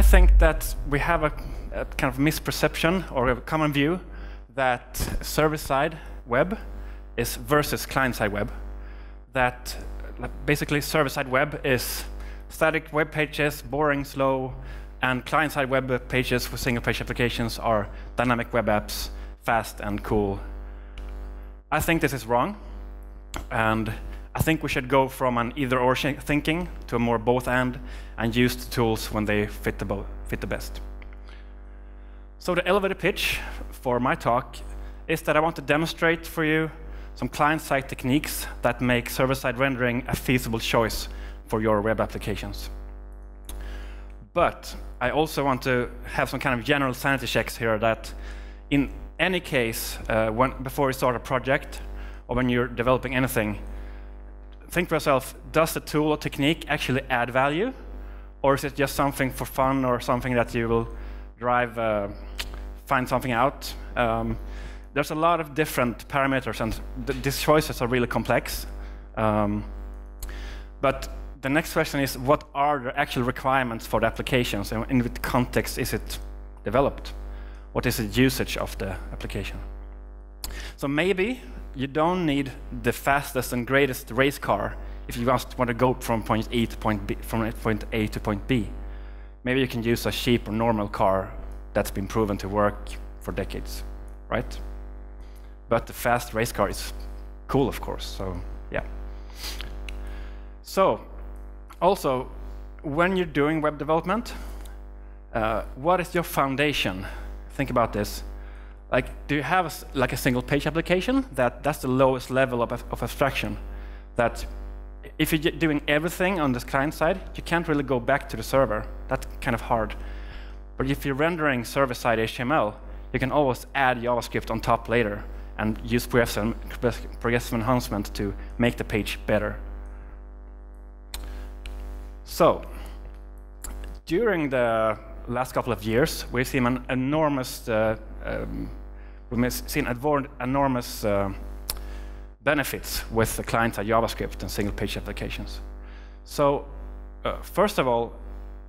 think that we have a kind of misperception or a common view that server-side web is versus client-side web. That basically server-side web is static web pages, boring, slow, and client-side web pages with single-page applications are dynamic web apps, fast and cool. I think this is wrong, and I think we should go from an either-or thinking to a more both-and use the tools when they fit the best. So the elevator pitch for my talk is that I want to demonstrate for you some client-side techniques that make server-side rendering a feasible choice for your web applications. But I also want to have some kind of general sanity checks here that in any case, before you start a project or when you're developing anything, think to yourself, does the tool or technique actually add value? Or is it just something for fun or something that you will find something out? There's a lot of different parameters, and these choices are really complex. But the next question is, what are the actual requirements for the applications, and in what context is it developed? What is the usage of the application? So maybe you don't need the fastest and greatest race car if you just want to go from point A to point B, from point A to point B. Maybe you can use a cheap or normal car that's been proven to work for decades, right? But the fast race car is cool, of course, so yeah. So, also, when you're doing web development, what is your foundation? Think about this. Like, do you have a single page application? That's the lowest level of abstraction. That if you're doing everything on this client side, you can't really go back to the server. That's kind of hard. But if you're rendering server-side HTML, you can always add JavaScript on top later and use progressive enhancement to make the page better. So, during the last couple of years, we've seen an enormous benefits with the client-side JavaScript and single-page applications. So, first of all,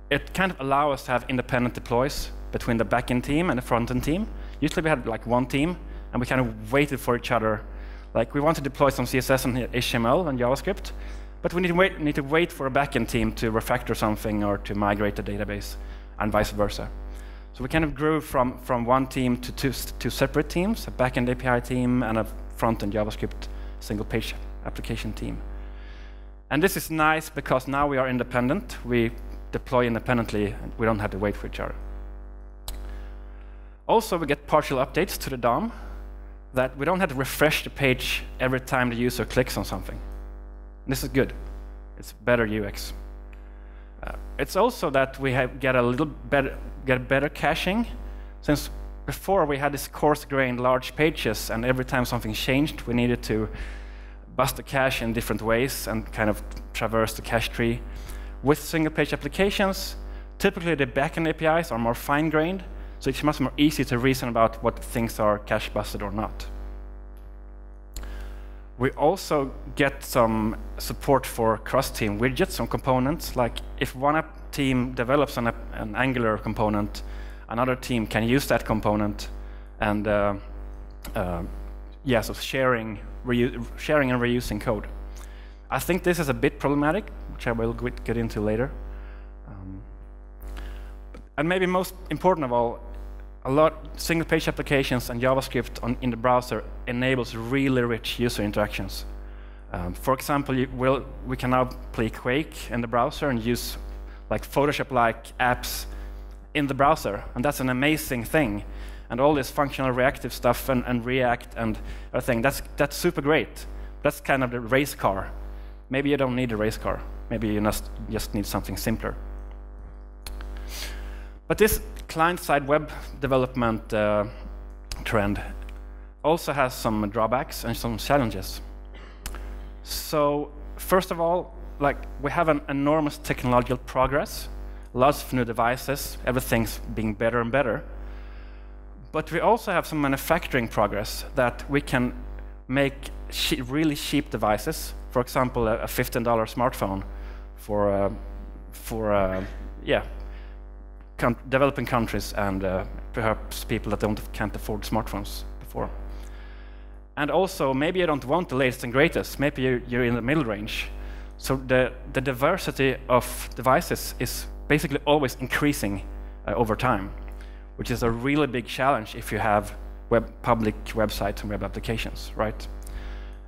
it kind of allows us to have independent deploys between the backend team and the frontend team. Usually we had like one team, and we kind of waited for each other. Like, we want to deploy some CSS and HTML and JavaScript, but we need to wait for a backend team to refactor something or to migrate the database, and vice versa. So we kind of grew from one team to two separate teams, a backend API team and a front-end JavaScript single-page application team. And this is nice because now we are independent. We deploy independently, and we don't have to wait for each other. Also, we get partial updates to the DOM that we don't have to refresh the page every time the user clicks on something. This is good. It's better UX. It's also that we get better caching, since before we had this coarse-grained large pages, and every time something changed, we needed to bust the cache in different ways and kind of traverse the cache tree. With single-page applications, typically the backend APIs are more fine-grained, so it's much more easy to reason about what things are cache-busted or not. We also get some support for cross-team widgets, some components. Like, if one team develops an Angular component, another team can use that component, and yeah, so sharing and reusing code. I think this is a bit problematic, which I will get into later. And maybe most important of all, a lot single-page applications and JavaScript in the browser enables really rich user interactions. For example, we can now play Quake in the browser and use like Photoshop-like apps in the browser, and that's an amazing thing. And all this functional reactive stuff and React and everything, that's super great. That's kind of the race car. Maybe you don't need a race car. Maybe you just need something simpler. But this client-side web development trend also has some drawbacks and some challenges. So first of all, like, we have an enormous technological progress, lots of new devices, everything's being better and better. But we also have some manufacturing progress that we can make really cheap devices. For example, a $15 smartphone for yeah, developing countries and perhaps people that can't afford smartphones before. And also, maybe you don't want the latest and greatest. Maybe you're in the middle range. So the diversity of devices is basically always increasing over time, which is a really big challenge if you have public websites and web applications, right?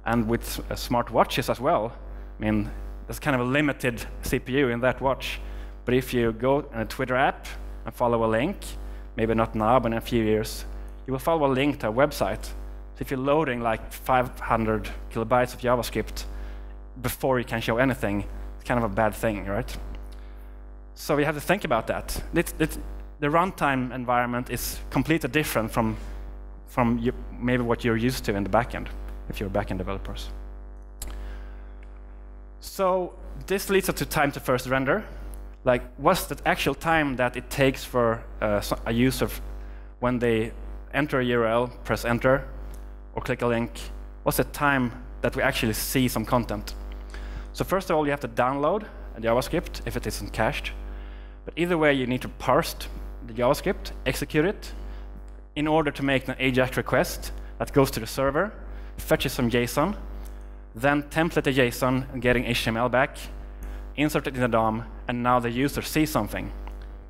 And with smart watches as well, I mean, there's kind of a limited CPU in that watch. But if you go in a Twitter app and follow a link, maybe not now, but in a few years, you will follow a link to a website. So if you're loading like 500 kilobytes of JavaScript before you can show anything, it's kind of a bad thing, right? So we have to think about that. The runtime environment is completely different from maybe what you're used to in the backend, if you're backend developers. So this leads us to time to first render. Like, what's the actual time that it takes for a user when they enter a URL, press enter, or click a link? What's the time that we actually see some content? So first of all, you have to download a JavaScript if it isn't cached. But either way, you need to parse the JavaScript, execute it, in order to make an AJAX request that goes to the server, fetches some JSON, then template the JSON, getting HTML back, insert it in the DOM, and now the user sees something.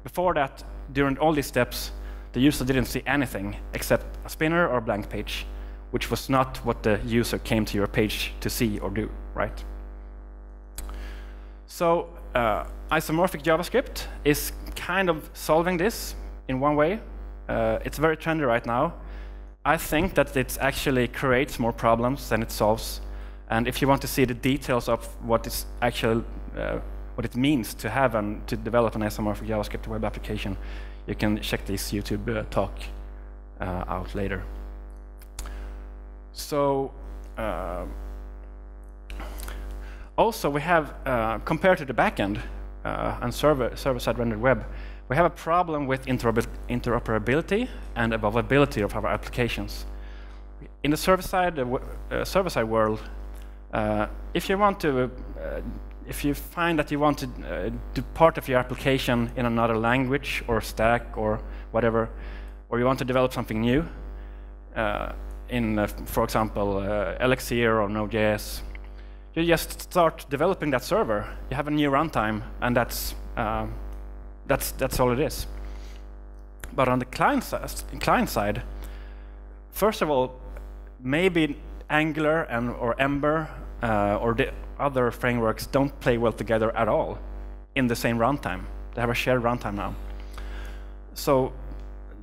Before that, during all these steps, the user didn't see anything except a spinner or a blank page, which was not what the user came to your page to see or do, right? So isomorphic JavaScript is kind of solving this in one way. It's very trendy right now. I think that it actually creates more problems than it solves. And if you want to see the details of what is actually what it means to have and to develop an isomorphic JavaScript web application, you can check this YouTube talk out later. So also we have, compared to the backend and server-side rendered web, we have a problem with interoperability and availability of our applications. In the server-side world, if you find that you want to do part of your application in another language or stack or whatever, or you want to develop something new in, for example, Elixir or Node.js, you just start developing that server. You have a new runtime, and that's all it is. But on the client side, first of all, maybe Angular or Ember or the other frameworks don't play well together at all in the same runtime. They have a shared runtime now. So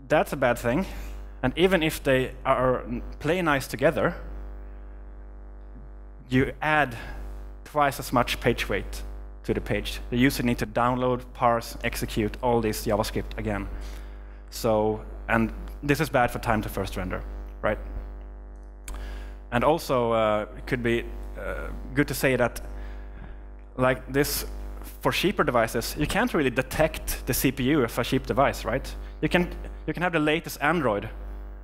that's a bad thing. And even if they play nice together, you add twice as much page weight to the page. The user needs to download, parse, execute all this JavaScript again. So, and this is bad for time to first render, right? And also, it could be good to say that, like this, for cheaper devices, you can't really detect the CPU of a cheap device, right? You can have the latest Android,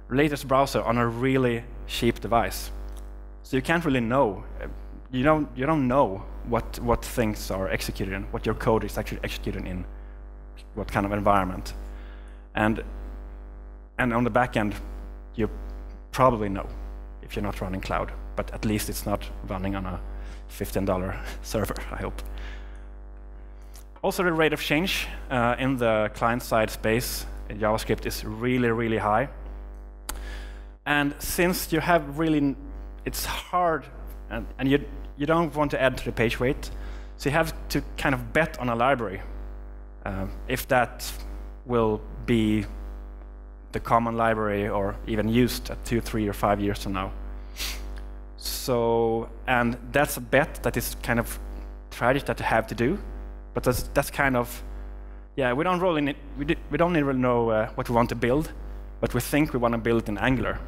latest browser on a really cheap device. So you can't really know. You don't know what things are executed in, what your code is actually executed in, what kind of environment. And on the back end, you probably know if you're not running cloud, but at least it's not running on a $15 server, I hope. Also, the rate of change in the client-side space in JavaScript is really, really high. And since you have really, it's hard, and you don't want to add to the page weight, so you have to kind of bet on a library, if that will be the common library or even used at 2, 3, or 5 years from now. So, and that's a bet that is kind of tragic that you have to do, but that's kind of, yeah, we don't really know what we want to build, but we think we want to build it in Angular.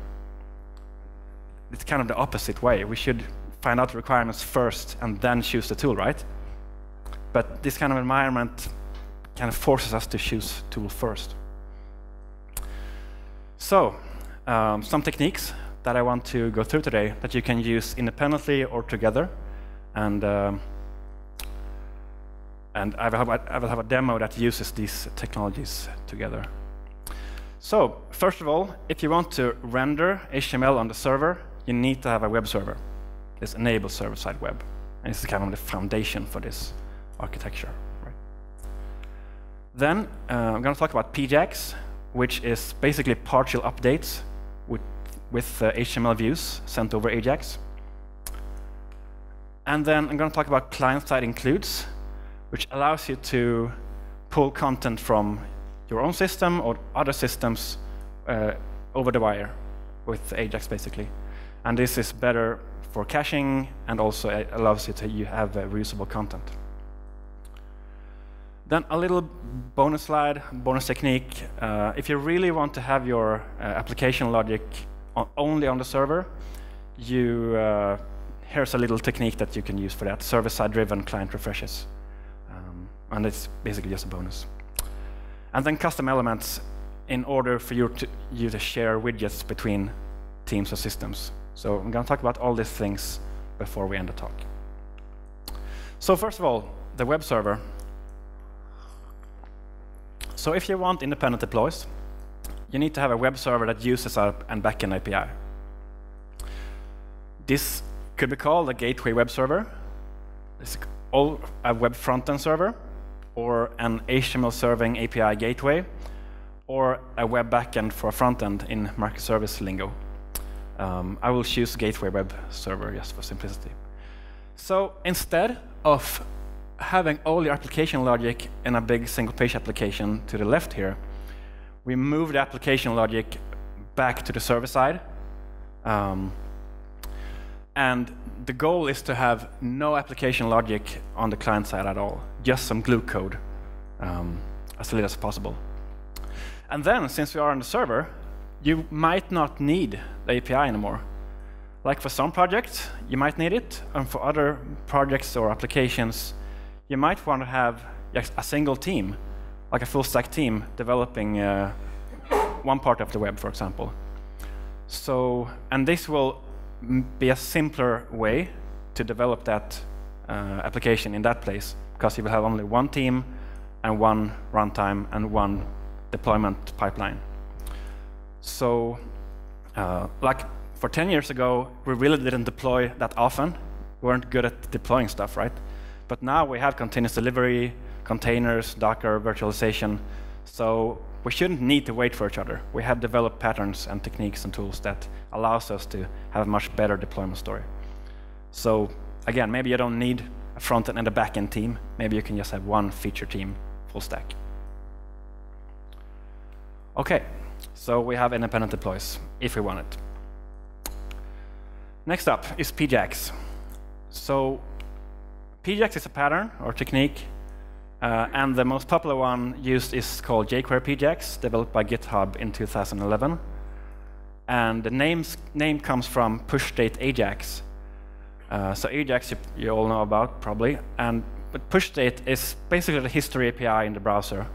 It's kind of the opposite way. We should find out the requirements first and then choose the tool, right? But this kind of environment kind of forces us to choose tool first. So, some techniques that I want to go through today that you can use independently or together. And And I will have a demo that uses these technologies together. So, first of all, if you want to render HTML on the server, you need to have a web server. This enables server-side web. And this is kind of the foundation for this architecture. Right? Then I'm going to talk about pjax, which is basically partial updates with HTML views sent over Ajax. And then I'm going to talk about client-side includes, which allows you to pull content from your own system or other systems over the wire with Ajax, basically. And this is better for caching, and also it allows you to have reusable content. Then a little bonus slide, bonus technique. If you really want to have your application logic only on the server, here's a little technique that you can use for that, server-side driven client refreshes. And it's basically just a bonus. And then custom elements in order for you to share widgets between teams or systems. So I'm going to talk about all these things before we end the talk. So first of all, the web server. So if you want independent deploys, you need to have a web server that uses a backend API. This could be called a gateway web server. It's a web frontend server, or an HTML serving API gateway, or a web backend for a frontend in microservice lingo. I will choose gateway web server just for simplicity. So instead of having all your application logic in a big single-page application to the left here, we move the application logic back to the server side. And the goal is to have no application logic on the client side at all, just some glue code, as little as possible. And then, since we are on the server, you might not need the API anymore. Like for some projects, you might need it, and for other projects or applications, you might want to have a single team, like a full-stack team, developing one part of the web, for example. So, and this will be a simpler way to develop that application in that place, because you will have only one team and one runtime and one deployment pipeline. So, like for 10 years ago, we really didn't deploy that often. We weren't good at deploying stuff, right? But now we have continuous delivery, containers, Docker, virtualization. So we shouldn't need to wait for each other. We have developed patterns and techniques and tools that allows us to have a much better deployment story. So again, maybe you don't need a front-end and a back-end team. Maybe you can just have one feature team, full stack. OK, so we have independent deploys, if we want it. Next up is pjax. So pjax is a pattern or technique. And the most popular one used is called jQuery pjax, developed by GitHub in 2011. And the name comes from push state Ajax. So Ajax you all know about, probably. But push state is basically the history API in the browser,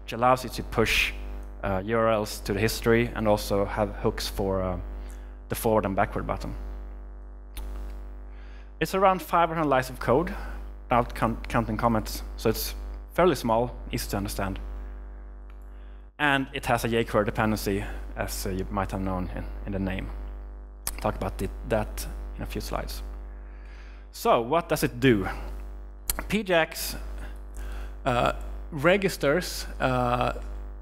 which allows you to push URLs to the history and also have hooks for the forward and backward button. It's around 500 lines of code, without counting comments. So it's fairly small, easy to understand. And it has a jQuery dependency, as you might have known in the name. I'll talk about that in a few slides. So what does it do? pjax registers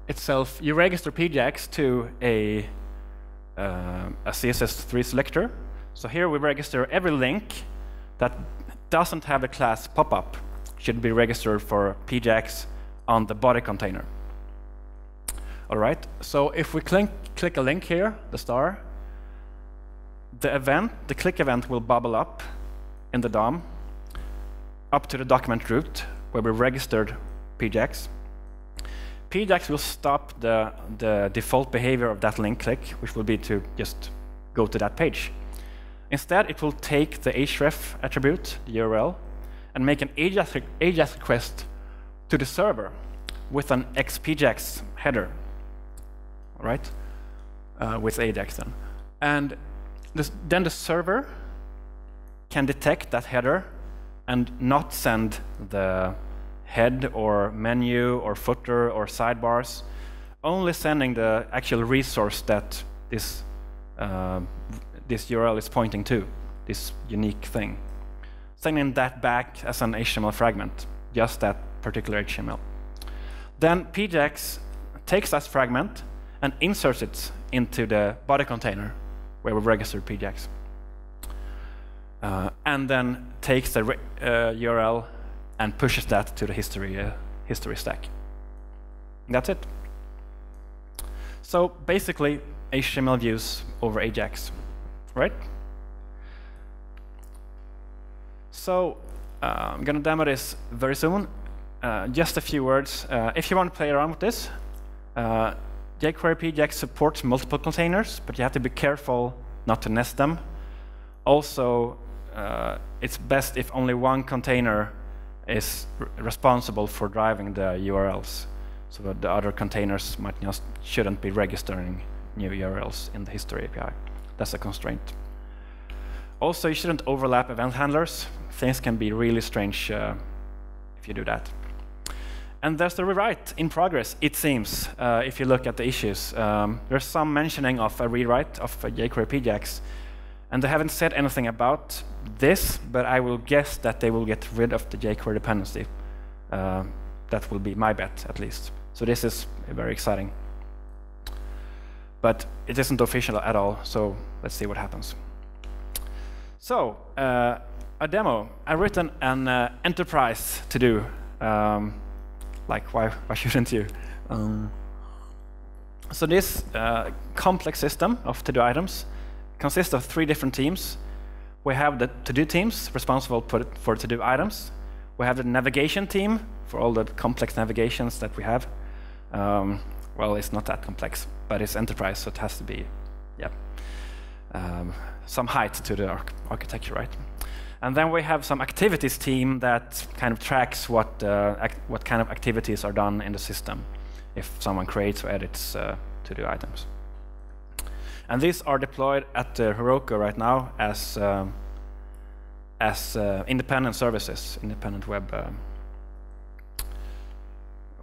itself. You register pjax to a CSS3 selector. So here we register every link that doesn't have the class pop-up. Should be registered for pjax on the body container. All right, so if we click a link here, the star, the click event will bubble up in the DOM up to the document root where we registered pjax. Pjax will stop the default behavior of that link click, which will be to just go to that page. Instead, it will take the href attribute, the URL, and make an Ajax request to the server with an xpjax header, all right, with Ajax then. And then the server can detect that header and not send the head or menu or footer or sidebars, only sending the actual resource that this URL is pointing to, this unique thing. Sending that back as an HTML fragment, just that particular HTML. Then pjax takes that fragment and inserts it into the body container where we registered pjax. And then takes the URL and pushes that to the history stack. That's it. So basically, HTML views over Ajax, right? So I'm going to demo this very soon. Just a few words. If you want to play around with this, jQuery pjax supports multiple containers, but you have to be careful not to nest them. Also, it's best if only one container is responsible for driving the URLs, so that the other containers shouldn't be registering new URLs in the history API. That's a constraint. Also, you shouldn't overlap event handlers. Things can be really strange if you do that. And there's the rewrite in progress, it seems, if you look at the issues. There's some mentioning of a rewrite of jQuery pjax, and they haven't said anything about this, but I will guess that they will get rid of the jQuery dependency. That will be my bet, at least. So this is very exciting. But it isn't official at all, so let's see what happens. So, a demo. I've written an enterprise to-do. Like, why shouldn't you? So this complex system of to-do items consists of 3 different teams. We have the to-do teams responsible for to-do items. We have the navigation team for all the complex navigations that we have. Well, it's not that complex, but it's enterprise, so it has to be, some height to the architecture, right? And then we have some activities team that kind of tracks what kind of activities are done in the system if someone creates or edits to-do items. And these are deployed at Heroku right now as independent services, independent web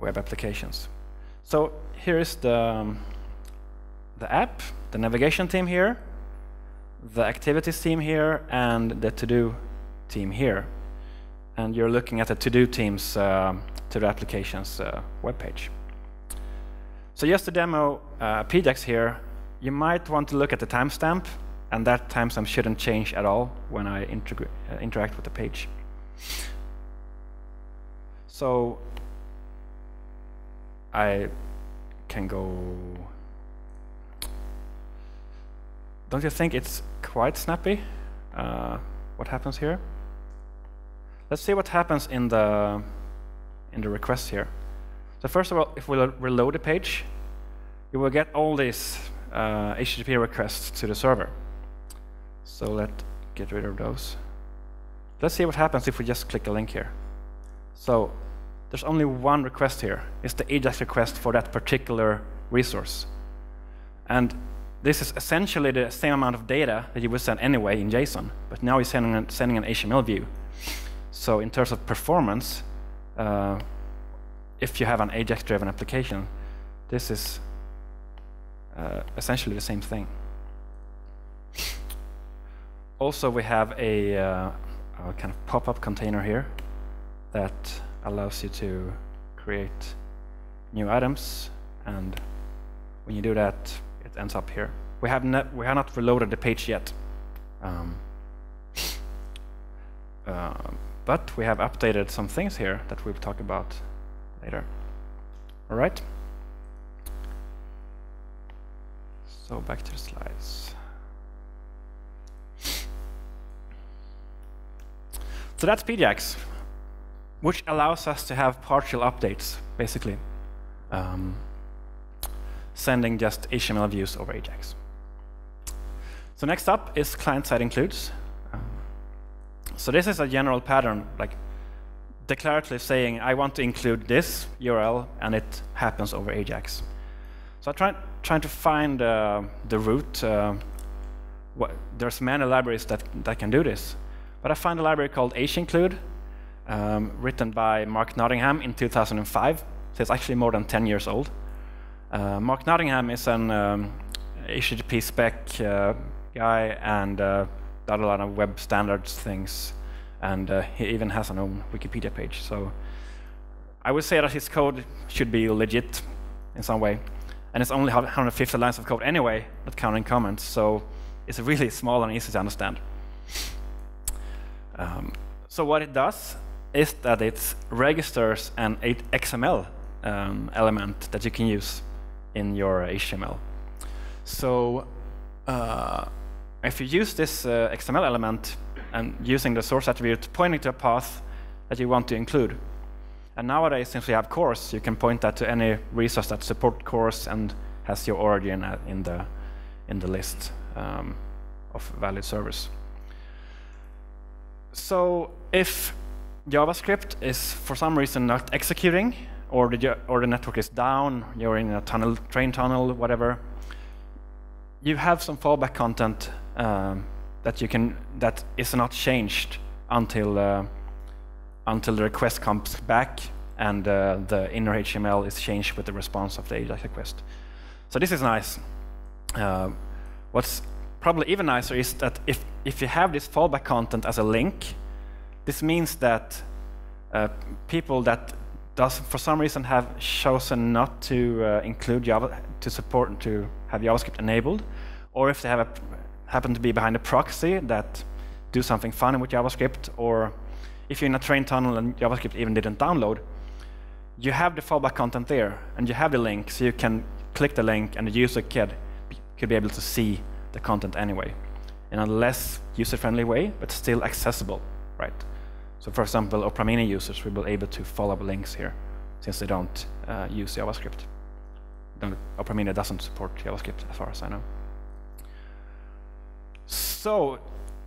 applications. So here is the app, the navigation team here, the activities team here, and the to-do team here. And you're looking at the to-do team's to-do applications webpage. So just to demo pjax here, you might want to look at the timestamp, and that timestamp shouldn't change at all when I interact with the page. So I can go. Don't you think it's quite snappy? What happens here? Let's see what happens in the request here. So first of all, if we reload the page, you will get all these HTTP requests to the server. So let's get rid of those. Let's see what happens if we just click a link here. So there's only one request here. It's the Ajax request for that particular resource. And this is essentially the same amount of data that you would send anyway in JSON, but now you're sending an HTML view. So in terms of performance, if you have an Ajax-driven application, this is essentially the same thing. Also, we have a kind of pop-up container here that allows you to create new items, and when you do that, it ends up here. We have not reloaded the page yet, but we have updated some things here that we'll talk about later. All right. So back to the slides. So that's pjax, which allows us to have partial updates, basically, sending just HTML views over Ajax. So next up is client-side includes. So this is a general pattern, like declaratively saying, I want to include this URL, and it happens over Ajax. So I'm trying to find the root. There's many libraries that can do this. But I find a library called hinclude, written by Mark Nottingham in 2005. So it's actually more than 10 years old. Mark Nottingham is an HTTP spec guy and does a lot of web standards things, and he even has an own Wikipedia page. So I would say that his code should be legit in some way. And it's only 150 lines of code anyway, not counting comments, so it's really small and easy to understand. So what it does is that it registers an XML element that you can use in your HTML. So if you use this XML element and using the source attribute pointing to a path that you want to include, and nowadays, since we have CORS, you can point that to any resource that supports CORS and has your origin in the list of valid servers. So if JavaScript is for some reason not executing, or the network is down, you're in a train tunnel, whatever, you have some fallback content that is not changed until the request comes back and the inner HTML is changed with the response of the AJAX request. So this is nice. What's probably even nicer is that if you have this fallback content as a link, this means that people that for some reason have chosen not to include Java to support to have JavaScript enabled, or if they happen to be behind a proxy that do something funny with JavaScript, or if you're in a train tunnel and JavaScript even didn't download, you have the fallback content there, and you have the link, so you can click the link, and the user could be able to see the content anyway, in a less user-friendly way, but still accessible, right? So, for example, Opera Mini users will be able to follow links here, since they don't use JavaScript. Opera Mini doesn't support JavaScript, as far as I know. So,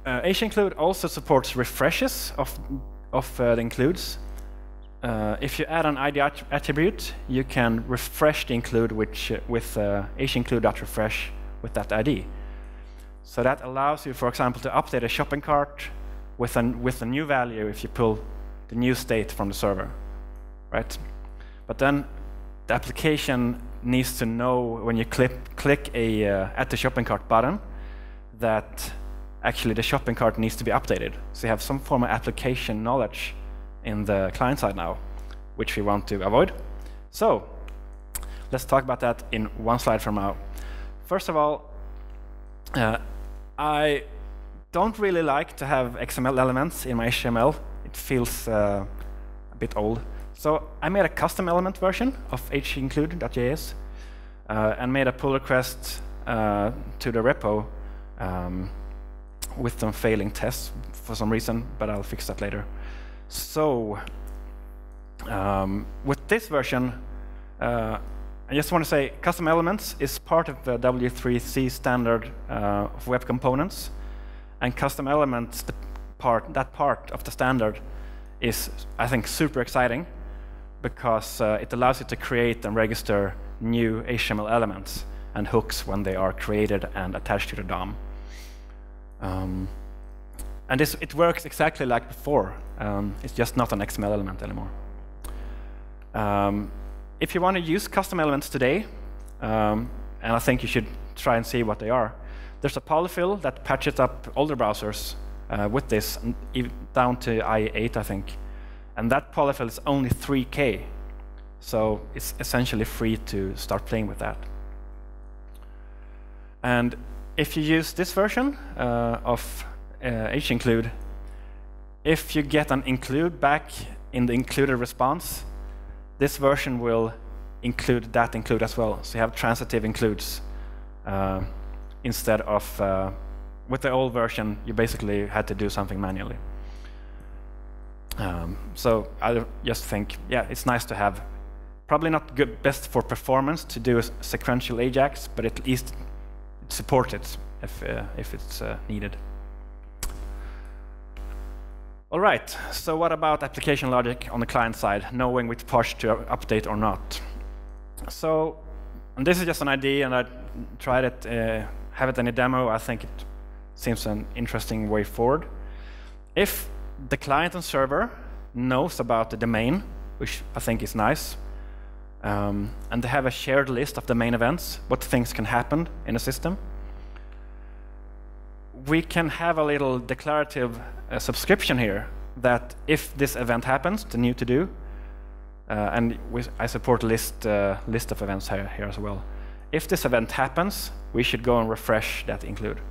HInclude also supports refreshes of the includes. If you add an ID attribute, you can refresh the include with hinclude.refresh with that ID. So that allows you, for example, to update a shopping cart with a new value if you pull the new state from the server, right? But then the application needs to know when you click a add to shopping cart button that actually the shopping cart needs to be updated. So you have some form of application knowledge in the client side now, which we want to avoid. So let's talk about that in one slide from now. First of all, I don't really like to have XML elements in my HTML. It feels a bit old. So I made a custom element version of hinclude.js and made a pull request to the repo with some failing tests for some reason, but I'll fix that later. So with this version, I just want to say custom elements is part of the W3C standard of web components, and custom elements, that part of the standard is, I think, super exciting because it allows you to create and register new HTML elements and hooks when they are created and attached to the DOM. And it works exactly like before. It's just not an XML element anymore. If you want to use custom elements today, and I think you should try and see what they are, there's a polyfill that patches up older browsers with this, down to IE8, I think. And that polyfill is only 3K. So it's essentially free to start playing with that. And if you use this version of hinclude, if you get an include back in the included response, this version will include that include as well. So you have transitive includes instead of, with the old version, you basically had to do something manually. So I just think, yeah, it's nice to have. Probably not best for performance to do a sequential AJAX, but at least support it if it's needed. All right, so what about application logic on the client side, knowing which parts to update or not? So, and this is just an idea, and I tried it, have it in a demo. I think it seems an interesting way forward. If the client and server knows about the domain, which I think is nice. And they have a shared list of domain events, what things can happen in a system. We can have a little declarative subscription here that if this event happens, the new to-do, and I support list of events here as well. If this event happens, we should go and refresh that include.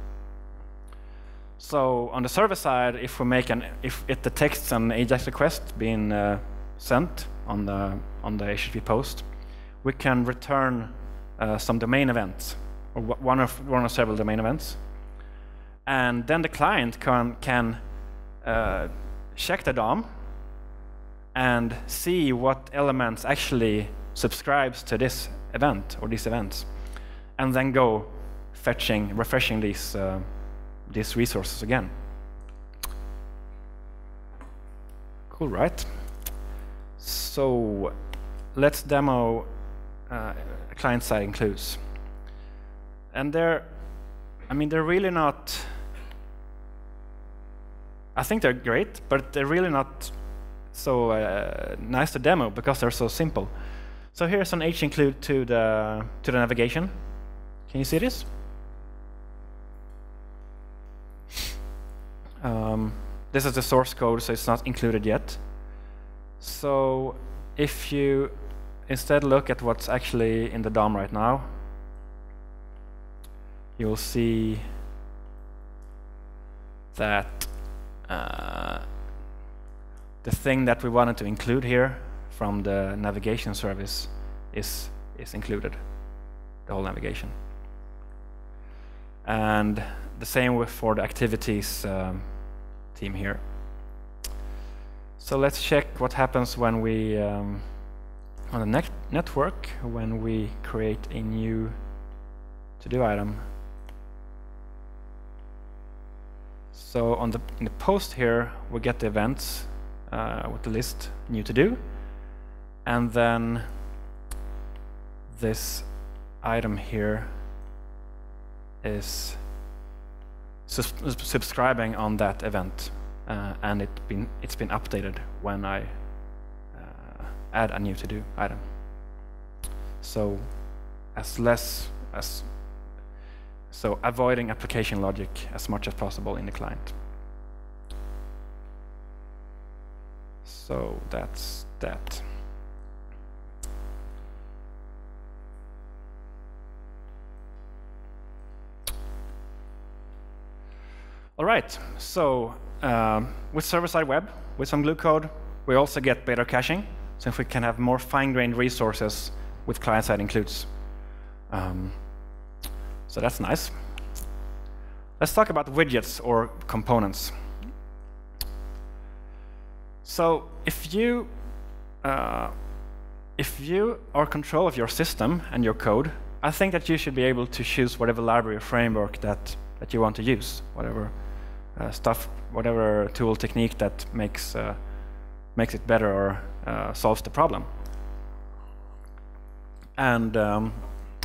So on the server side, if we make if it detects an AJAX request being sent on the HTTP post, we can return some domain events, or one of several domain events, and then the client can check the DOM and see what elements actually subscribes to this event or these events, and then go refreshing these resources again. Cool, right? So let's demo client-side includes. And they're really not. I think they're great, but they're really not so nice to demo because they're so simple. So here's an h-include to the navigation. Can you see this? This is the source code, so it's not included yet. So if you instead look at what's actually in the DOM right now, you'll see that the thing that we wanted to include here from the navigation service is included, the whole navigation. And the same for the activities team here. So let's check what happens when we on the network when we create a new to-do item. So in the post here, we get the events with the list new to-do, and then this item here is subscribing on that event, and it's been updated when I add a new to-do item. So so avoiding application logic as much as possible in the client. So that's that. All right, so with server-side web, with some glue code, we also get better caching, since we can have more fine-grained resources with client-side includes. So that's nice. Let's talk about widgets or components. So if you are in control of your system and your code, I think that you should be able to choose whatever library or framework that you want to use, whatever whatever tool technique that makes it better or solves the problem. And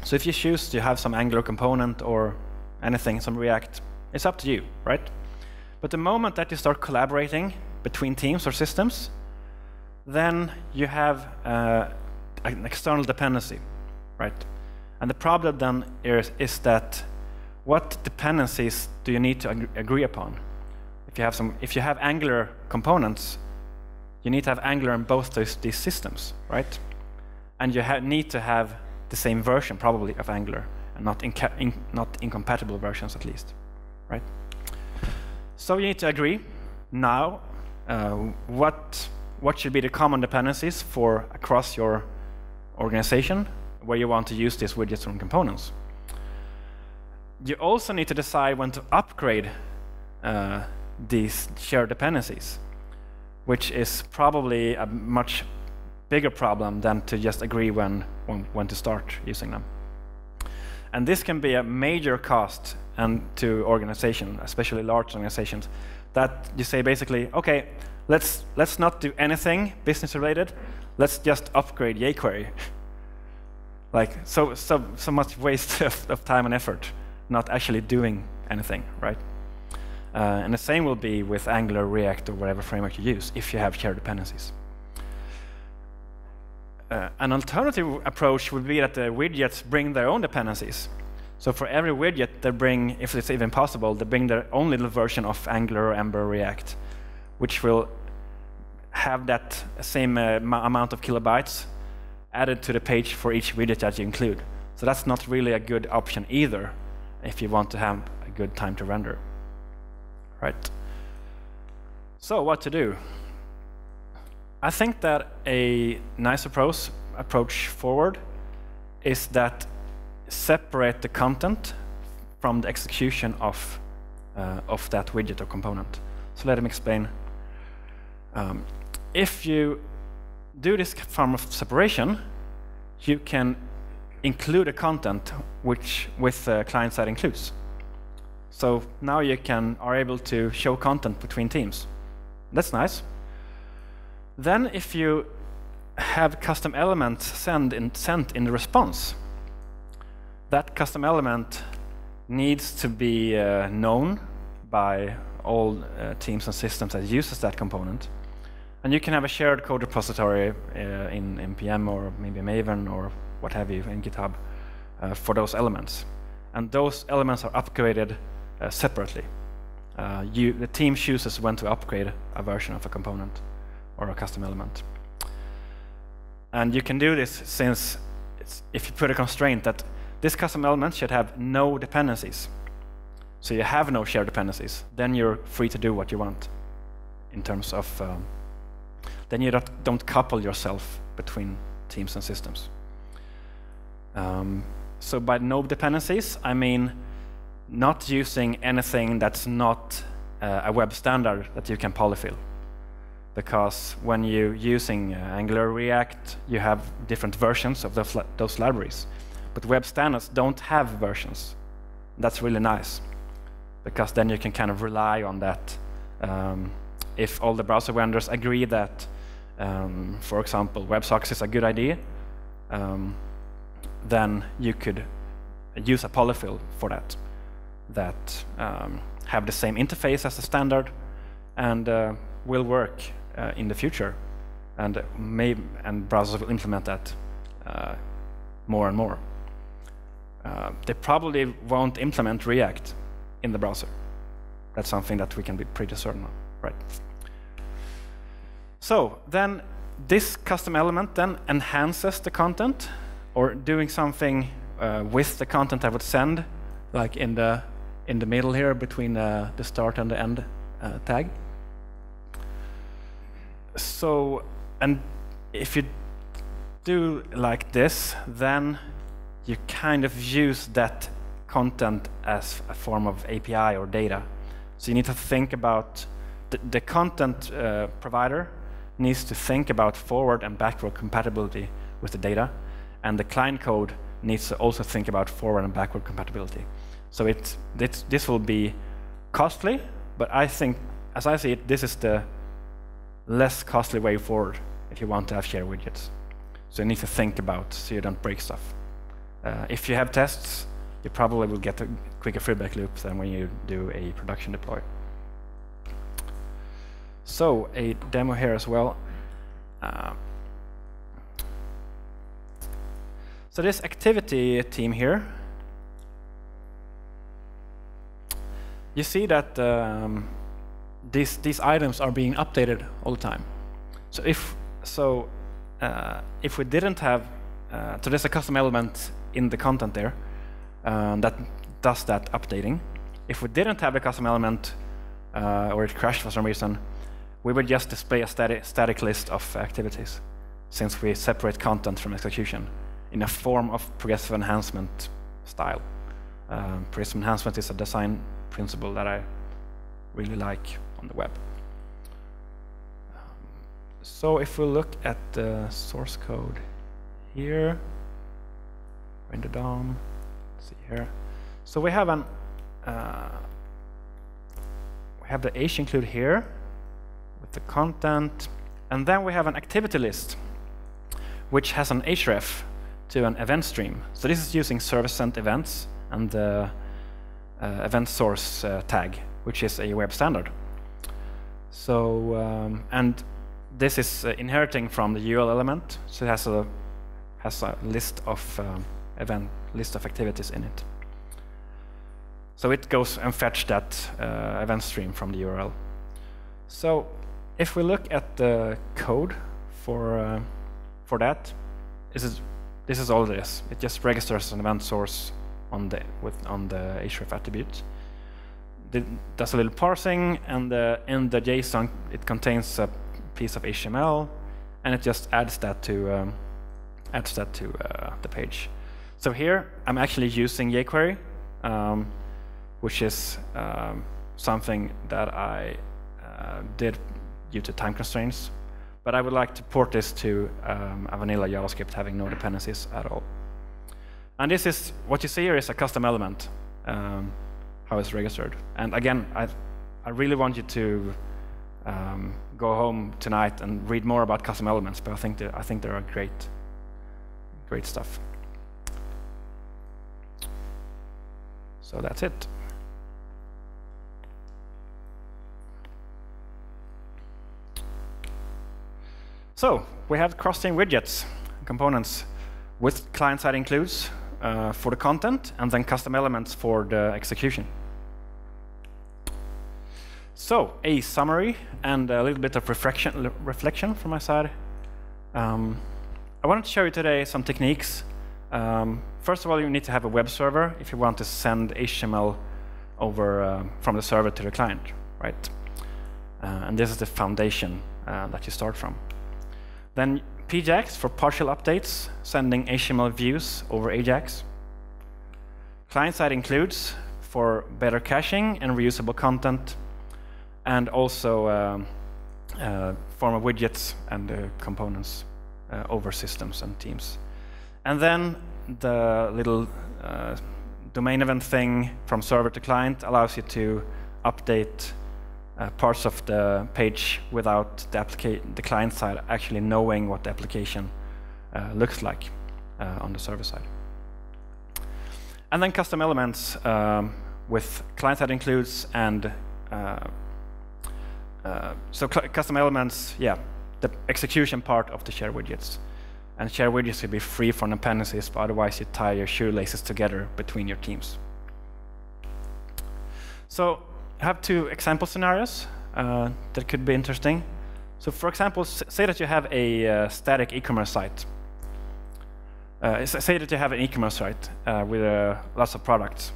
so if you choose to have some Angular component or anything, some React, it's up to you, right? But the moment that you start collaborating between teams or systems, then you have an external dependency, right? And the problem then is that what dependencies do you need to agree upon? If you have Angular components, you need to have Angular in both these systems, right? And you need to have the same version, probably, of Angular, and not incompatible versions at least, right? So you need to agree now what should be the common dependencies for across your organization where you want to use these widgets and components. You also need to decide when to upgrade these shared dependencies, which is probably a much bigger problem than to just agree when to start using them. And this can be a major cost to organization, especially large organizations, that you say basically, okay, let's not do anything business related, let's just upgrade jQuery. Like so much waste of time and effort, not actually doing anything, right? And the same will be with Angular, React, or whatever framework you use, if you have shared dependencies. An alternative approach would be that the widgets bring their own dependencies. So for every widget, they bring, if it's even possible, they bring their own little version of Angular, Ember, React, which will have that same amount of kilobytes added to the page for each widget that you include. So that's not really a good option either, if you want to have a good time to render. Right. So what to do? I think that a nice approach forward is that separate the content from the execution of that widget or component. So let me explain. If you do this form of separation, you can include a content which with client-side includes. So now you are able to show content between teams. That's nice. Then if you have custom elements sent in the response, that custom element needs to be known by all teams and systems that uses that component. And you can have a shared code repository in npm or maybe Maven or what have you in GitHub for those elements. And those elements are upgraded separately. The team chooses when to upgrade a version of a component or a custom element. And you can do this since if you put a constraint that this custom element should have no dependencies. So you have no shared dependencies. Then you're free to do what you want in terms of then you don't couple yourself between teams and systems. So by no dependencies, I mean not using anything that's not a web standard that you can polyfill. Because when you're using Angular, React, you have different versions of those libraries. But web standards don't have versions. That's really nice, because then you can kind of rely on that. If all the browser vendors agree that, for example, WebSockets is a good idea, then you could use a polyfill for that have the same interface as the standard and will work in the future, and browsers will implement that more and more. They probably won't implement React in the browser. That's something that we can be pretty certain of, right? So then this custom element then enhances the content, or doing something with the content I would send, like in the middle here between the start and the end tag. So, and if you do like this, then you kind of use that content as a form of API or data. So you need to think about the content provider needs to think about forward and backward compatibility with the data, and the client code needs to also think about forward and backward compatibility. So this will be costly, but I think, as I see it, this is the less costly way forward if you want to have shared widgets. So you need to think about so you don't break stuff. If you have tests, you probably will get a quicker feedback loop than when you do a production deploy. So a demo here as well. So this activity team here, you see that these items are being updated all the time. So if we didn't have, so there's a custom element in the content there that does that updating. If we didn't have a custom element or it crashed for some reason, we would just display a static list of activities, since we separate content from execution in a form of progressive enhancement style. Progressive enhancement is a design principle that I really like on the web. So if we look at the source code here, window down, let's see here. So we have the h include here with the content, and then we have an activity list which has an href to an event stream. So this is using service sent events and the event source tag which is a web standard. So, and this is inheriting from the URL element, so it has a list of list of activities in it. So it goes and fetch that event stream from the URL. So if we look at the code for that, this is all it is. It just registers an event source on the href attribute. It does a little parsing, and in the JSON it contains a piece of HTML, and it just adds that to the page. So here I'm actually using jQuery, which is something that I did due to time constraints. But I would like to port this to a vanilla JavaScript having no dependencies at all. And this is what you see here is a custom element, how it's registered. And again, I really want you to go home tonight and read more about custom elements. But I think they are great stuff. So that's it. So we have cross-chain widgets components with client-side includes for the content, and then custom elements for the execution. So a summary and a little bit of reflection from my side. I wanted to show you today some techniques. First of all, you need to have a web server if you want to send HTML over from the server to the client, right? And this is the foundation that you start from. Then pjax for partial updates, sending HTML views over Ajax. Client-side includes for better caching and reusable content, and also form of widgets and components over systems and teams. And then the little domain event thing from server to client allows you to update parts of the page without the client side actually knowing what the application looks like on the server side. And then custom elements with client-side includes and so custom elements, yeah, the execution part of the shared widgets. And shared widgets will be free from dependencies, but otherwise you tie your shoelaces together between your teams. So I have two example scenarios that could be interesting. So for example, say that you have a static e-commerce site. Say that you have an e-commerce site with lots of products.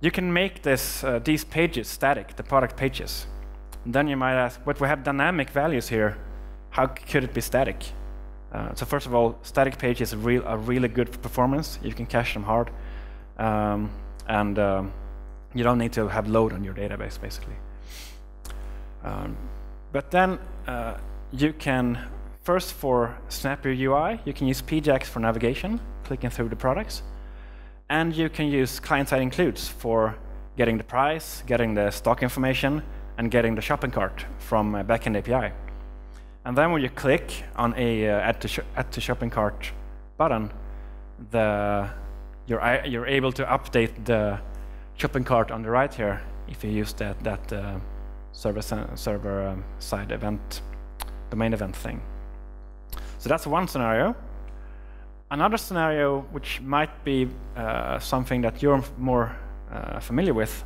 You can make these pages static, the product pages. And then you might ask, but we have dynamic values here. How could it be static? So first of all, static pages are really good for performance. You can cache them hard. You don't need to have load on your database, basically. But then you can, first for snappier UI, you can use pjax for navigation, clicking through the products. And you can use client-side includes for getting the price, getting the stock information, and getting the shopping cart from a backend API. And then when you click on a add to shopping cart button, you're able to update the shopping cart on the right here if you use that server-side event, domain event thing. So that's one scenario. Another scenario, which might be something that you're more familiar with,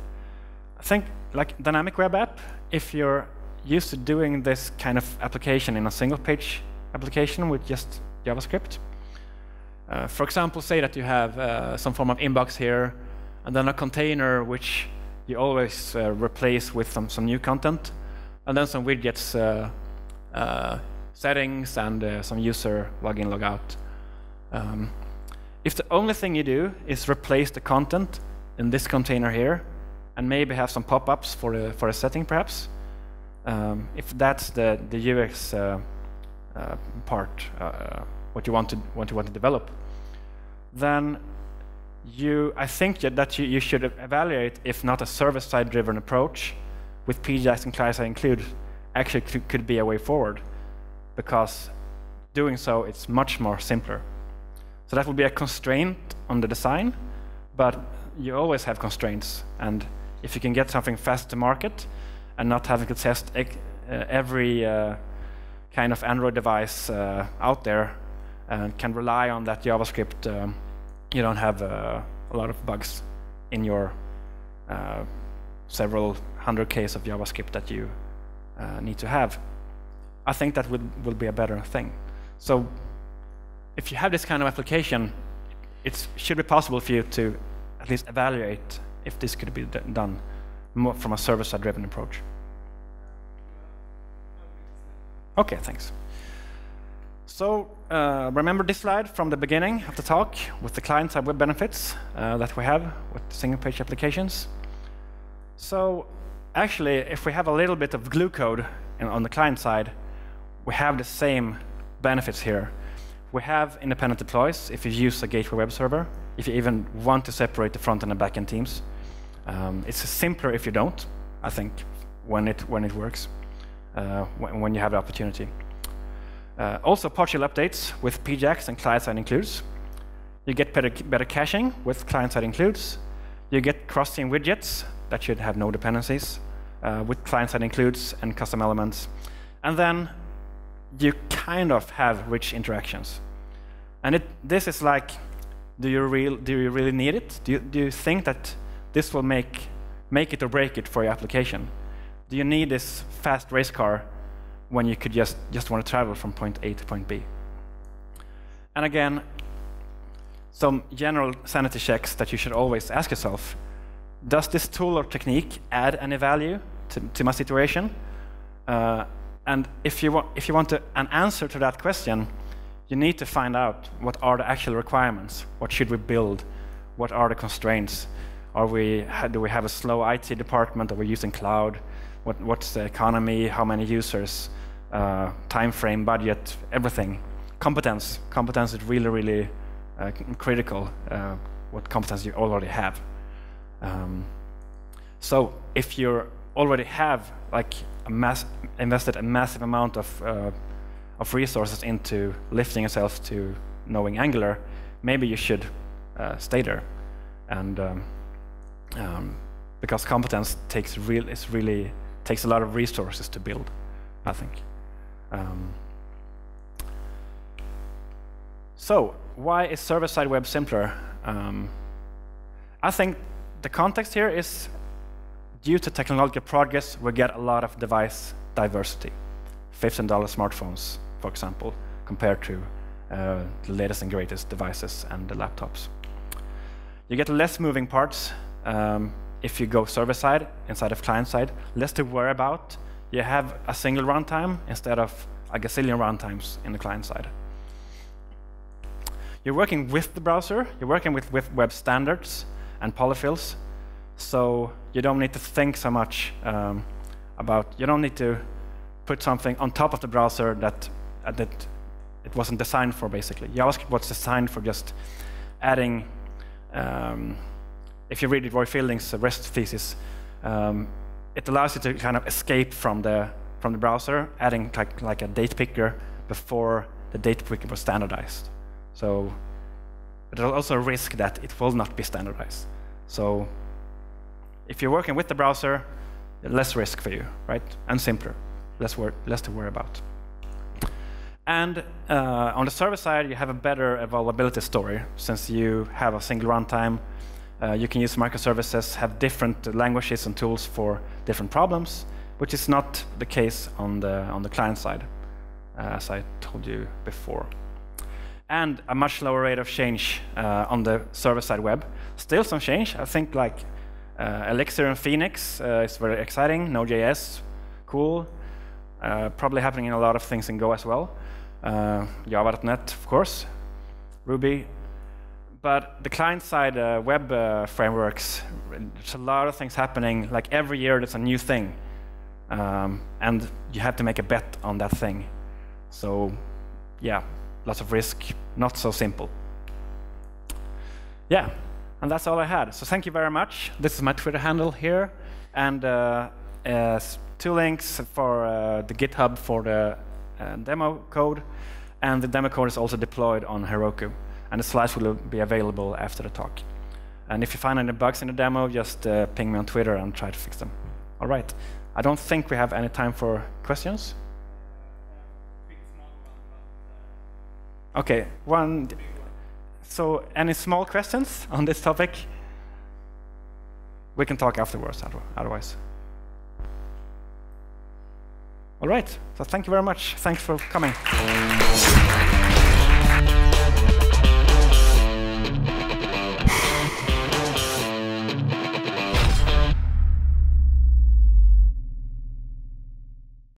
I think like dynamic web app, if you're used to doing this kind of application in a single page application with just JavaScript. For example, say that you have some form of inbox here, and then a container which you always replace with some new content, and then some widgets, settings, and some user login, logout. If the only thing you do is replace the content in this container here, and maybe have some pop-ups for a setting, perhaps, if that's the UX part, what you want to develop, then I think that you should evaluate if not a server-side driven approach with pjax and client-side include actually could be a way forward, because doing so it's much more simpler. So that would be a constraint on the design, but you always have constraints, and if you can get something fast to market and not having to test every kind of Android device out there, and can rely on that JavaScript, you don't have a lot of bugs in your several 100Ks of JavaScript that you need to have. I think that will be a better thing. So if you have this kind of application, it should be possible for you to at least evaluate if this could be done more from a server-side driven approach. Okay, thanks. So remember this slide from the beginning of the talk with the client-side web benefits that we have with single-page applications. So actually, if we have a little bit of glue code on the client side, we have the same benefits here. We have independent deploys if you use a gateway web server, if you even want to separate the front and the backend teams. It's simpler if you don't, I think, when it works, when you have the opportunity. Also partial updates with pjax and client-side includes. You get better caching with client-side includes. You get cross-team widgets that should have no dependencies with client-side includes and custom elements. And then you kind of have rich interactions. And this is like, do you really need it? Do you think that this will make it or break it for your application? Do you need this fast race car when you could just want to travel from point A to point B? And again, some general sanity checks that you should always ask yourself. Does this tool or technique add any value to my situation? And if you want an answer to that question, you need to find out what are the actual requirements. What should we build? What are the constraints? Do we have a slow IT department? Are we using cloud? What's the economy? How many users? Time frame, budget, everything. Competence. Competence is really, really critical. What competence you already have. So if you already have like invested a massive amount of resources into lifting yourself to knowing Angular, maybe you should stay there, and because competence takes a lot of resources to build, I think. So why is server-side web simpler? I think the context here is due to technological progress, we get a lot of device diversity. $15 smartphones, for example, compared to the latest and greatest devices and the laptops. You get less moving parts if you go server-side instead of client-side, less to worry about. You have a single runtime instead of a gazillion runtimes in the client side. You're working with the browser, you're working with web standards and polyfills, so you don't need to think so much you don't need to put something on top of the browser that it wasn't designed for, basically. JavaScript was designed for just adding, if you read Roy Fielding's REST thesis, it allows you to kind of escape from the browser, adding like a date picker before the date picker was standardized. So there's also a risk that it will not be standardized. So if you're working with the browser, less risk for you, right? And simpler, less to worry about. And on the server side, you have a better availability story, since you have a single runtime. You can use microservices, have different languages and tools for different problems, which is not the case on the client side, as I told you before. And a much lower rate of change on the server-side web. Still some change. I think like Elixir and Phoenix is very exciting. Node.js, cool. Probably happening in a lot of things in Go as well. Java.net, of course. Ruby. But the client-side web frameworks, there's a lot of things happening. Like every year, there's a new thing. And you have to make a bet on that thing. So, yeah, lots of risk, not so simple. Yeah, and that's all I had. So thank you very much. This is my Twitter handle here. And 2 links for the GitHub for the demo code. And the demo code is also deployed on Heroku. And the slides will be available after the talk. And if you find any bugs in the demo, just ping me on Twitter and try to fix them. All right. I don't think we have any time for questions. Okay, one. So, any small questions on this topic? We can talk afterwards, otherwise. All right, so thank you very much. Thanks for coming.